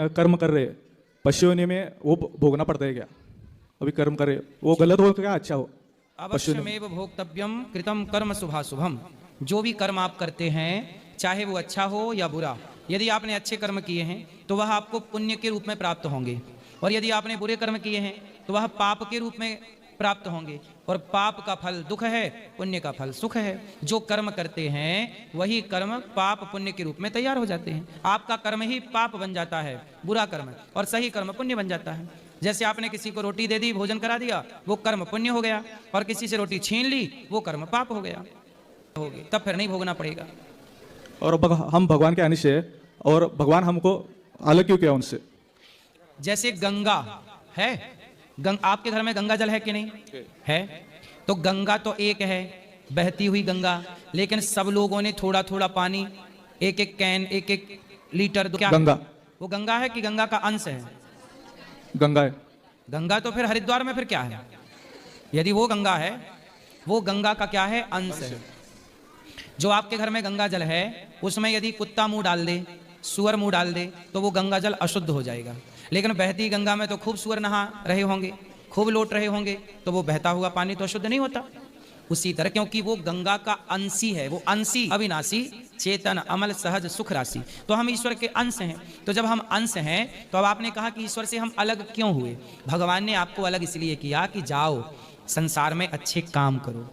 कर्म कर रहे पशु योनि में वो भोगना पड़ता है क्या? अभी कर्म कर रहे वो गलत हो क्या अच्छा हो? अवश्यमेव भोक्तव्यम कृतम कर्म शुभाशुभम। जो भी कर्म आप करते हैं चाहे वो अच्छा हो या बुरा, यदि आपने अच्छे कर्म किए हैं तो वह आपको पुण्य के रूप में प्राप्त होंगे, और यदि आपने बुरे कर्म किए हैं तो वह पाप के रूप में प्राप्त होंगे। और पाप का फल दुख है, पुण्य का फल सुख है। जो कर्म करते हैं वही कर्म पाप पुण्य के रूप में तैयार हो जाते हैं। आपका कर्म ही पाप बन जाता है, बुरा कर्म, और सही कर्म पुण्य बन जाता है। जैसे आपने किसी को रोटी दे दी, भोजन करा दिया, वो कर्म पुण्य हो गया, और किसी से रोटी छीन ली, वो कर्म पाप हो गया, होगी तब फिर नहीं भोगना पड़ेगा। और हम भगवान के अंश है, और भगवान हमको अलग क्यों किया उनसे? जैसे गंगा है, आपके घर में गंगा जल है कि नहीं है? तो गंगा तो एक है, बहती हुई गंगा, लेकिन सब लोगों ने थोड़ा थोड़ा पानी, एक एक कैन, एक एक लीटर, क्या गंगा वो गंगा है कि गंगा का अंश है? गंगा है। गंगा तो फिर हरिद्वार में फिर क्या है? यदि वो गंगा है, वो गंगा का क्या है? अंश है। जो आपके घर में गंगा जल है उसमें यदि कुत्ता मुंह डाल दे, सुअर मुंह डाल दे, तो वो गंगा जल अशुद्ध हो जाएगा। लेकिन बहती गंगा में तो खूब सुअर नहा रहे होंगे, खूब लौट रहे होंगे, तो वो बहता हुआ पानी तो अशुद्ध नहीं होता। उसी तरह क्योंकि वो गंगा का अंशी है, वो अंशी अविनाशी चेतन अमल सहज सुख राशि, तो हम ईश्वर के अंश हैं। तो जब हम अंश हैं तो अब आपने कहा कि ईश्वर से हम अलग क्यों हुए? भगवान ने आपको अलग इसलिए किया कि जाओ संसार में अच्छे काम करो,